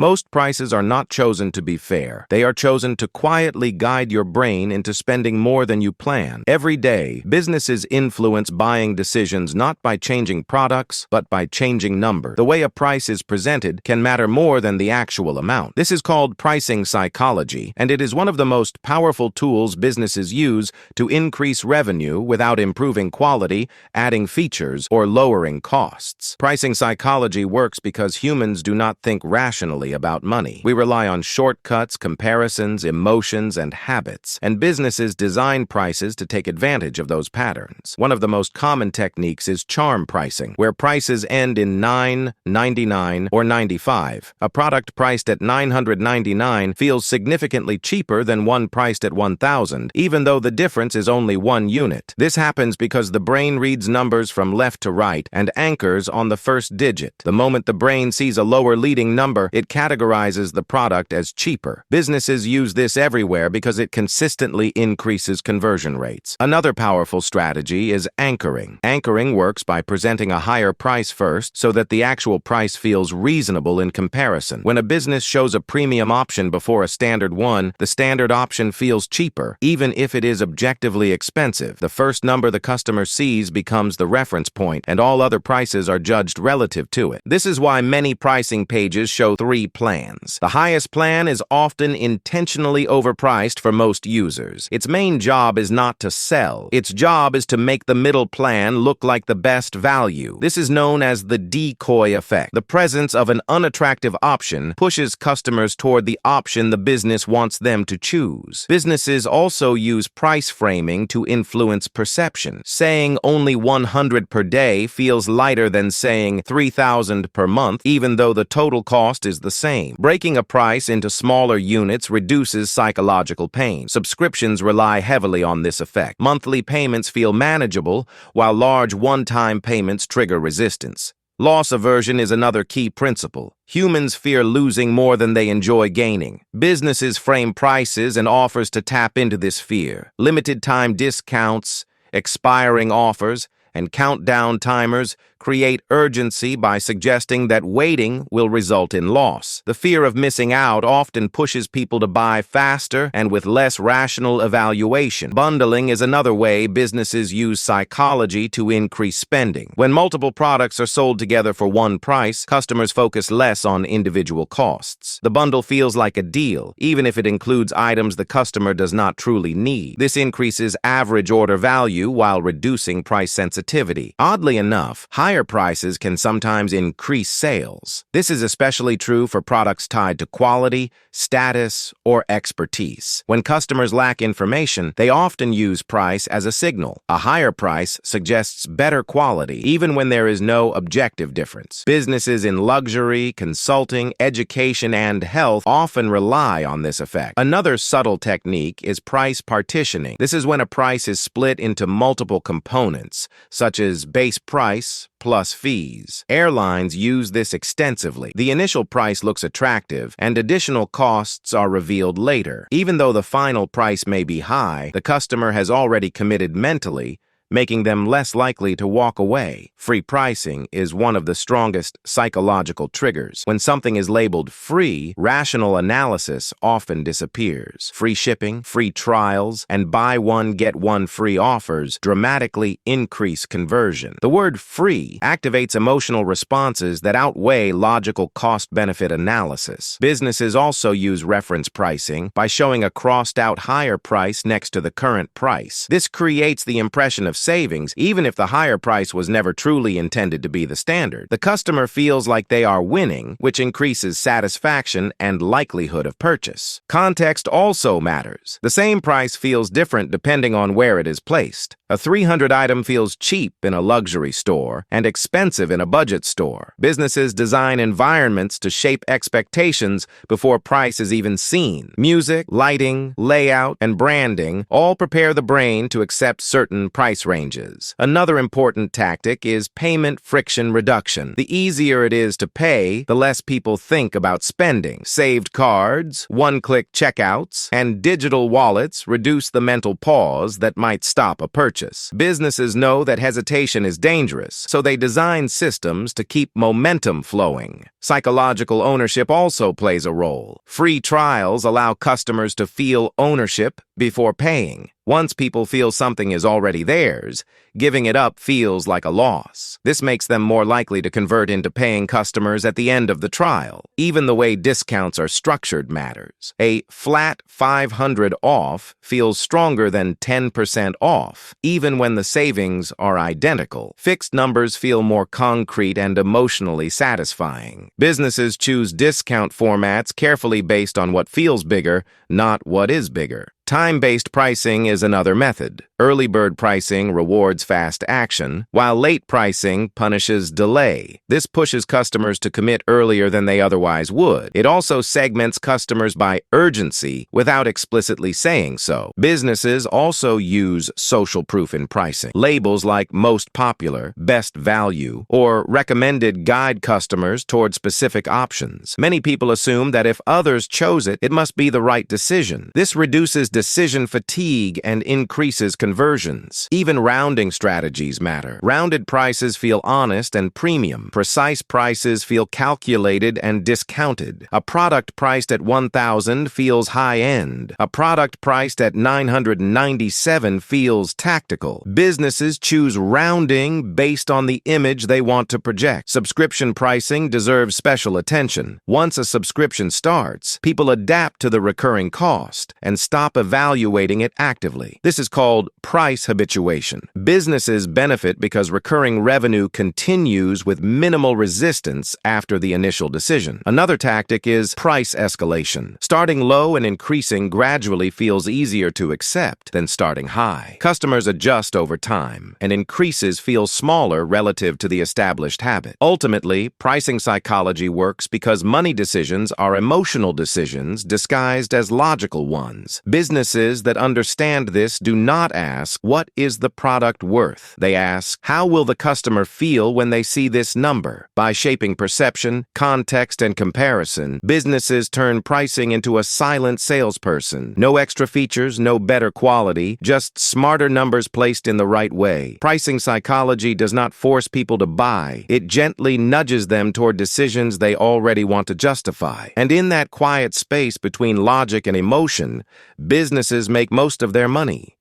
Most prices are not chosen to be fair. They are chosen to quietly guide your brain into spending more than you plan. Every day, businesses influence buying decisions not by changing products, but by changing numbers. The way a price is presented can matter more than the actual amount. This is called pricing psychology, and it is one of the most powerful tools businesses use to increase revenue without improving quality, adding features, or lowering costs. Pricing psychology works because humans do not think rationally about money. We rely on shortcuts, comparisons, emotions, and habits, and businesses design prices to take advantage of those patterns. One of the most common techniques is charm pricing, where prices end in 9, 99, or 95. A product priced at $999 feels significantly cheaper than one priced at $1,000, even though the difference is only one unit. This happens because the brain reads numbers from left to right and anchors on the first digit. The moment the brain sees a lower leading number, it categorizes the product as cheaper. Businesses use this everywhere because it consistently increases conversion rates. Another powerful strategy is anchoring. Anchoring works by presenting a higher price first so that the actual price feels reasonable in comparison. When a business shows a premium option before a standard one, the standard option feels cheaper, even if it is objectively expensive. The first number the customer sees becomes the reference point, and all other prices are judged relative to it. This is why many pricing pages show 3 plans. The highest plan is often intentionally overpriced for most users. Its main job is not to sell. Its job is to make the middle plan look like the best value. This is known as the decoy effect. The presence of an unattractive option pushes customers toward the option the business wants them to choose. Businesses also use price framing to influence perception. Saying only 100 per day feels lighter than saying 3,000 per month, even though the total cost is the same. Breaking a price into smaller units reduces psychological pain. Subscriptions rely heavily on this effect. Monthly payments feel manageable, while large one-time payments trigger resistance. Loss aversion is another key principle. Humans fear losing more than they enjoy gaining. Businesses frame prices and offers to tap into this fear. Limited time discounts, expiring offers, and countdown timers create urgency by suggesting that waiting will result in loss. The fear of missing out often pushes people to buy faster and with less rational evaluation. Bundling is another way businesses use psychology to increase spending. When multiple products are sold together for one price, customers focus less on individual costs. The bundle feels like a deal, even if it includes items the customer does not truly need. This increases average order value while reducing price sensitivity. Oddly enough, higher prices can sometimes increase sales. This is especially true for products tied to quality, status, or expertise. When customers lack information, they often use price as a signal. A higher price suggests better quality, even when there is no objective difference. Businesses in luxury, consulting, education, and health often rely on this effect. Another subtle technique is price partitioning. This is when a price is split into multiple components, such as base price plus fees. Airlines use this extensively. The initial price looks attractive, and additional costs are revealed later. Even though the final price may be high, the customer has already committed mentally, making them less likely to walk away. Free pricing is one of the strongest psychological triggers. When something is labeled free, rational analysis often disappears. Free shipping, free trials, and buy one, get one free offers dramatically increase conversion. The word free activates emotional responses that outweigh logical cost-benefit analysis. Businesses also use reference pricing by showing a crossed-out higher price next to the current price. This creates the impression of savings, even if the higher price was never truly intended to be the standard. The customer feels like they are winning, which increases satisfaction and likelihood of purchase. Context also matters. The same price feels different depending on where it is placed. A 300 item feels cheap in a luxury store and expensive in a budget store. Businesses design environments to shape expectations before price is even seen. Music, lighting, layout, and branding all prepare the brain to accept certain price ranges. Another important tactic is payment friction reduction. The easier it is to pay, the less people think about spending. Saved cards, one-click checkouts, and digital wallets reduce the mental pause that might stop a purchase. purchase. Businesses know that hesitation is dangerous, so they design systems to keep momentum flowing. Psychological ownership also plays a role. Free trials allow customers to feel ownership before paying. Once people feel something is already theirs, giving it up feels like a loss. This makes them more likely to convert into paying customers at the end of the trial. Even the way discounts are structured matters. A flat 500 off feels stronger than 10% off, even when the savings are identical. Fixed numbers feel more concrete and emotionally satisfying. Businesses choose discount formats carefully based on what feels bigger, not what is bigger. Time-based pricing is another method. Early bird pricing rewards fast action, while late pricing punishes delay. This pushes customers to commit earlier than they otherwise would. It also segments customers by urgency without explicitly saying so. Businesses also use social proof in pricing. Labels like most popular, best value, or recommended guide customers toward specific options. Many people assume that if others chose it, it must be the right decision. This reduces decision fatigue and increases conversions. Even rounding strategies matter. Rounded prices feel honest and premium. Precise prices feel calculated and discounted. A product priced at $1,000 feels high-end. A product priced at $997 feels tactical. Businesses choose rounding based on the image they want to project. Subscription pricing deserves special attention. Once a subscription starts, people adapt to the recurring cost and stop evaluating it actively. This is called price habituation. Businesses benefit because recurring revenue continues with minimal resistance after the initial decision. Another tactic is price escalation. Starting low and increasing gradually feels easier to accept than starting high. Customers adjust over time, and increases feel smaller relative to the established habit. Ultimately, pricing psychology works because money decisions are emotional decisions disguised as logical ones. Businesses that understand this do not ask, what is the product worth? They ask, how will the customer feel when they see this number? By shaping perception, context, and comparison, businesses turn pricing into a silent salesperson. No extra features, no better quality, just smarter numbers placed in the right way. Pricing psychology does not force people to buy. It gently nudges them toward decisions they already want to justify. And in that quiet space between logic and emotion, businesses make most of their money.